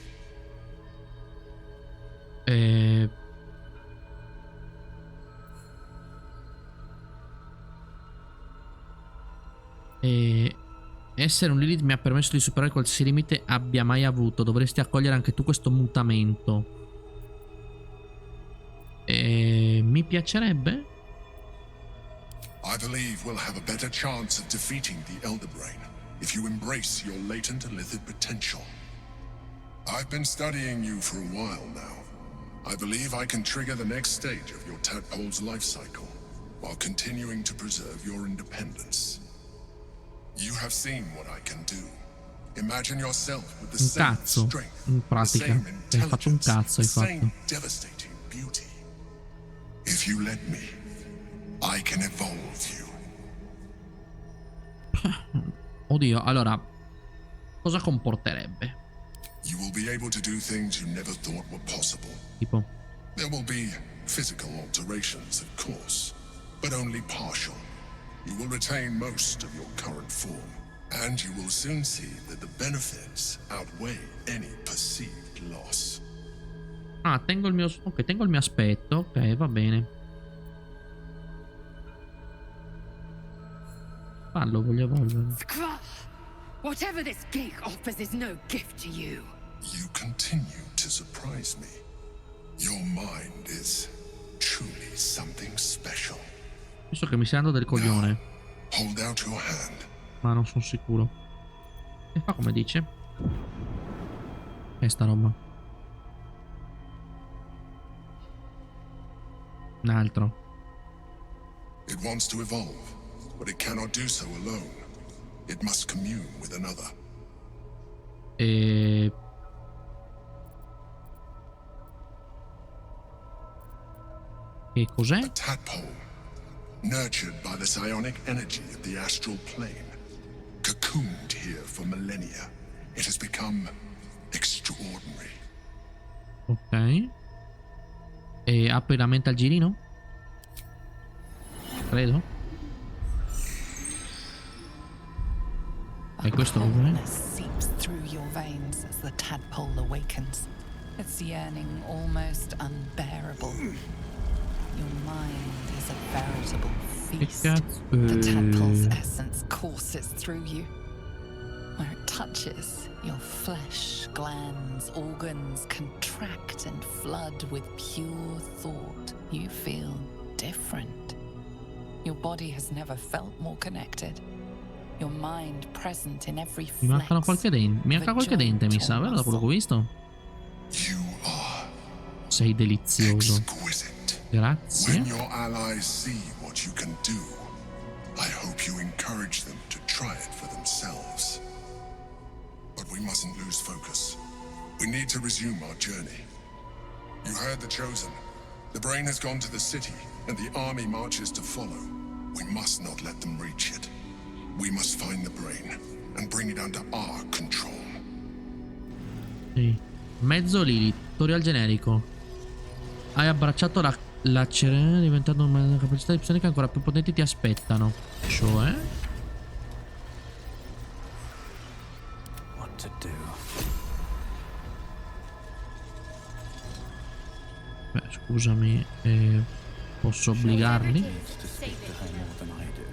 Essere un Lilith mi ha permesso di superare qualsiasi limite abbia mai avuto. Dovresti accogliere anche tu questo mutamento. Mi piacerebbe. I believe we'll have a better chance of defeating the Elder Brain if you embrace your latent illithid potential. I've been studying you for a while now. I believe I can trigger the next stage of your tadpole's life cycle while continuing to preserve your independence. You have seen what I can do. Imagine yourself with the same strength, the same intelligence, the same devastating beauty. If you let me, I can evolve you. Oddio, allora, cosa comporterebbe? You will be able to do things you never thought were possible. Tipo? There will be physical alterations, of course, but only partial. You will retain most of your current form, and you will soon see that the benefits outweigh any perceived loss. Ah, tengo il mio... Ok, tengo il mio aspetto. Ok, va bene. Fallo, voglio evolvere. Whatever this gig offers is no gift to you. You continue to surprise me. Your mind is truly something special. Penso che mi stia dando del coglione. Hold out your hand. Ma non sono sicuro. E fa come dice. E sta roba. Un altro. It wants to evolve, but it cannot do so alone. It must commune with another. Che cos'è? A tadpole, nurtured by the psionic energy of the astral plane, cocooned here for millennia. It has become extraordinary. Ok. E apri la mente al girino? Credo. E questo come? Seeps through your veins as the tadpole awakens. Its yearning almost unbearable. Your mind is a veritable feast. The tadpole's essence courses through you. Where it touches, your flesh, glands, organs contract and flood with pure thought. You feel different. Your body has never felt more connected. Your mind present in every flex. Mi mancano qualche dente. Mi manca qualche dente, mi sa, vero? Da quello che ho visto. Sei delizioso. Grazie. When your allies see what you can do, I hope you encourage them to try it for themselves. But we mustn't lose focus. We need to resume our journey. You heard the Chosen. The Brain has gone to the city, and the army marches to follow. We must not let them reach it. We must find the brain and bring it under our control. Sì. Mezzo Lilith, tutorial generico. Hai abbracciato la cerena diventando una capacità di psione che ancora più potenti ti aspettano. Cioè? What to do? Beh, scusami, posso obbligarli? To speak to her more than I do.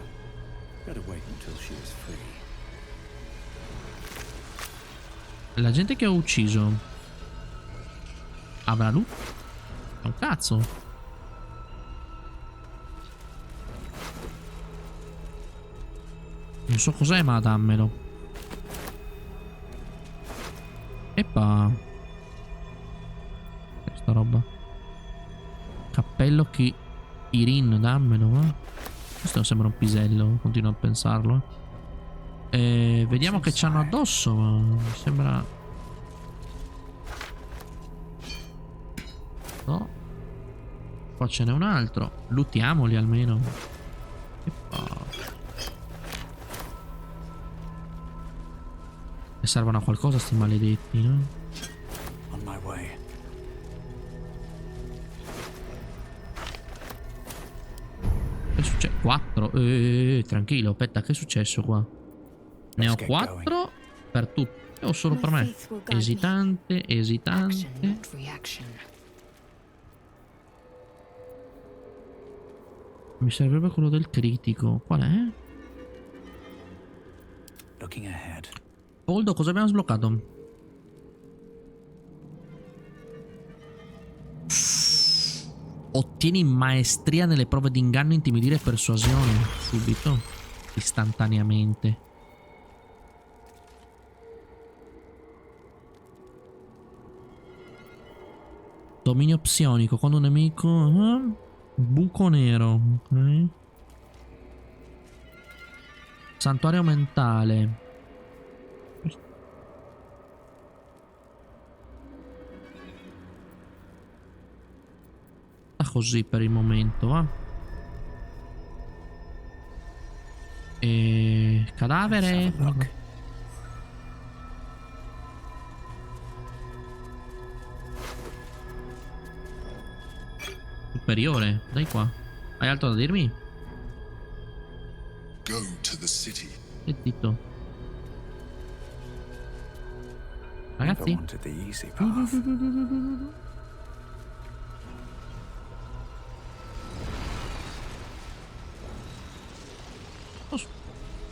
Better wait until she is free. La gente che ho ucciso avrà lui? Un cazzo. Non so cos'è, ma dammelo. Eppa. Questa roba. Cappello Kirin, dammelo, eh. Questo sembra un pisello, continuo a pensarlo. Vediamo che c'hanno addosso, ma mi sembra... No. Qua ce n'è un altro. Luttiamoli almeno. E servono a qualcosa sti maledetti, no? On my way. Che succede? 4. Tranquillo, aspetta, che è successo qua? Ne ho 4 per tutti o solo per me? Esitante, esitante. Mi servirebbe quello del critico. Qual è? Looking ahead. Poldo, cosa abbiamo sbloccato? Ottieni maestria nelle prove di inganno, intimidire e persuasione. Subito. Istantaneamente. Dominio psionico. Quando un nemico... buco nero. Ok. Santuario mentale. Sta così per il momento, va. E... cadavere. Superiore, dai qua. Hai altro da dirmi? Go to the city. E zitto. Ragazzi.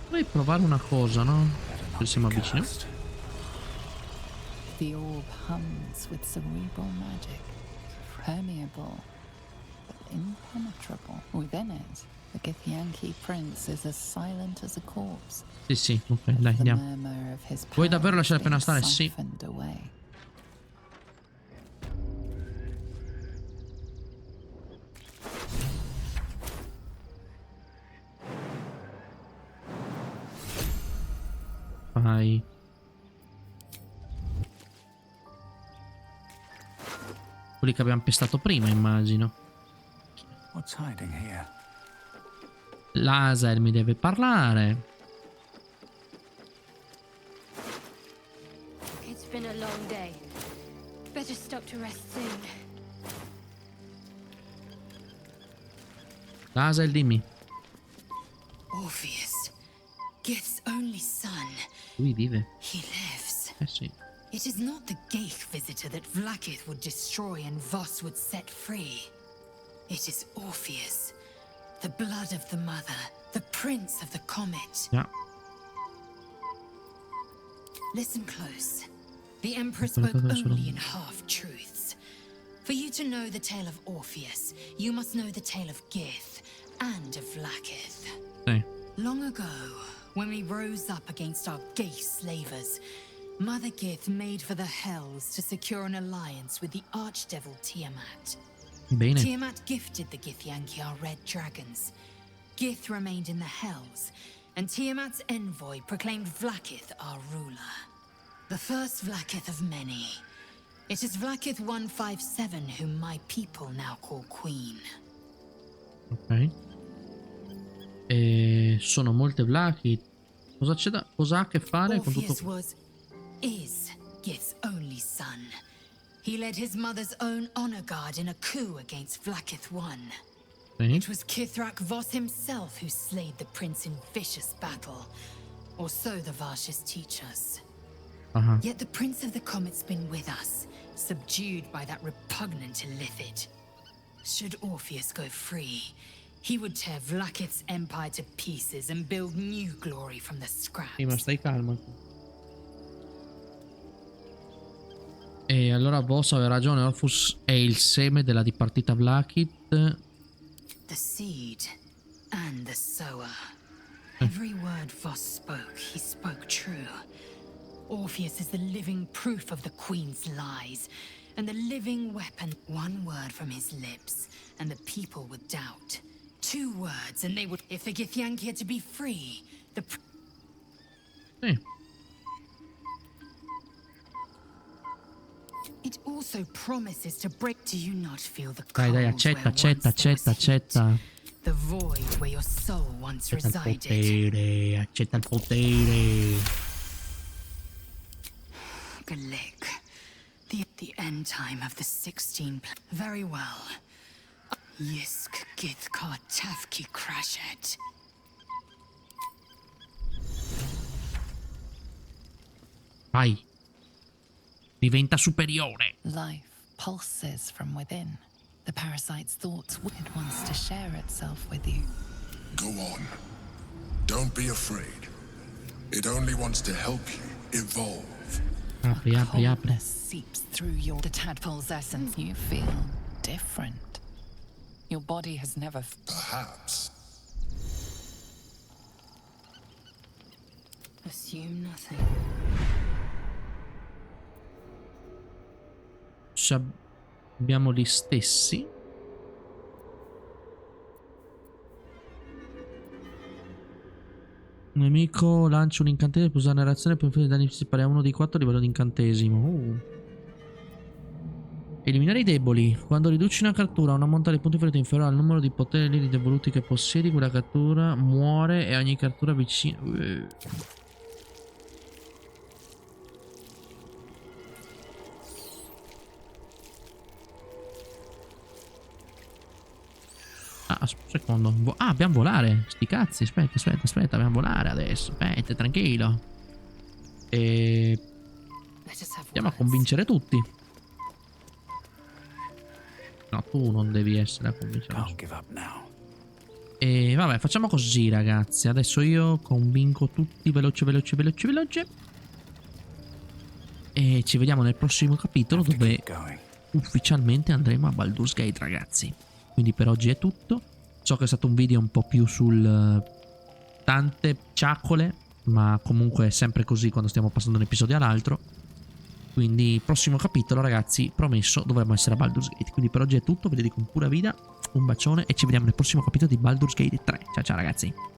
Vorrei provare una cosa, no? Se siamo vicini. The orb hums with cerebral magic, permeable but impenetrable. Within it, the Githyanki prince is as silent as a corpse. Sì, sì, ok, dai, andiamo. Vuoi davvero lasciare appena stare? Sì. Vai. Quelli che abbiamo pestato prima, immagino. What's hiding here? Laser mi deve parlare. It's been a long day. Better stop to rest soon. Laser, dimmi. Orpheus, Gith's only son. Lui vive. He lives. Sì. It is not the Geich visitor that Vlaakith would destroy and Voss would set free. It is Orpheus, the blood of the mother, the prince of the comet. Yeah. Listen close. The Emperor spoke only in half-truths. For you to know the tale of Orpheus, you must know the tale of Gith and of Vlaakith. Sì. Long ago, when we rose up against our Geich slavers, Mother Gith made for the Hells to secure an alliance with the archdevil Tiamat. Bene. Tiamat gifted the Githyanki our red dragons. Gith remained in the Hells, and Tiamat's envoy proclaimed Vlaakith our ruler. The first Vlaakith of many. It is Vlaakith 157 whom my people now call Queen. Ok. E sono molte Vlachi. Cosa c'è da... Cosa ha a che fare con tutto... Orpheus is Gith's only son. He led his mother's own honor guard in a coup against Vlakith I. Sì. It was Kithrak Voss himself who slayed the prince in vicious battle. Or so the Varshas teach us. Yet the Prince of the Comet's been with us, subdued by that repugnant Illithid. Should Orpheus go free, he would tear Vlakith's empire to pieces and build new glory from the scraps. Sì, ma stai calmo. E allora Voss aveva ragione, Orpheus è il seme della dipartita Vlakith. The seed and the sower. Every word Voss spoke, he spoke true. Orpheus is the living proof of the Queen's lies, and the living weapon. One word from his lips, and the people would doubt. 2 words, and they would. If the Githyanki are to be free, the. Sì. It also promises to break. Do you not feel the Dai, cold accetta, where accetta, once there was accetta. heat? The void where your soul once Accetta il resided. potere, accetta il potere. Galik. The end time of the 16. Very well. Yisk Githkar Tafki Crashet. Vai. Diventa superiore. Life pulses from within. The parasite's thoughts. It wants to share itself with you. Go on. Don't be afraid. It only wants to help you evolve. Apri, apri, apri. Coldness seeps through the tadpole's essence. You feel different. Your body has never. Perhaps. Assume nothing. Abbiamo gli stessi. Un nemico lancia un incantesimo per usare narrazione per infliggere danni fisici pari a 1 di 4 a livello di incantesimo. Eliminare i deboli. Quando riduci una cattura a una montata di punti feriti inferiore al numero di poteri devoluti che possiedi, quella cattura muore e ogni cattura vicina. Aspetta un secondo. Abbiamo volare. Sti cazzi. Aspetta. Abbiamo volare adesso. Aspetta, tranquillo. E andiamo a convincere tutti. No, tu non devi essere a convincere. E vabbè, facciamo così, ragazzi. Adesso io convinco tutti veloce. E ci vediamo nel prossimo capitolo, dove ufficialmente andremo a Baldur's Gate, ragazzi. Quindi per oggi è tutto. So che è stato un video un po' più sul tante ciaccole, ma comunque è sempre così quando stiamo passando un episodio all'altro. Quindi prossimo capitolo, ragazzi, promesso, dovremmo essere a Baldur's Gate. Quindi per oggi è tutto, vi dedico un pura vida, un bacione e ci vediamo nel prossimo capitolo di Baldur's Gate 3. Ciao ciao ragazzi.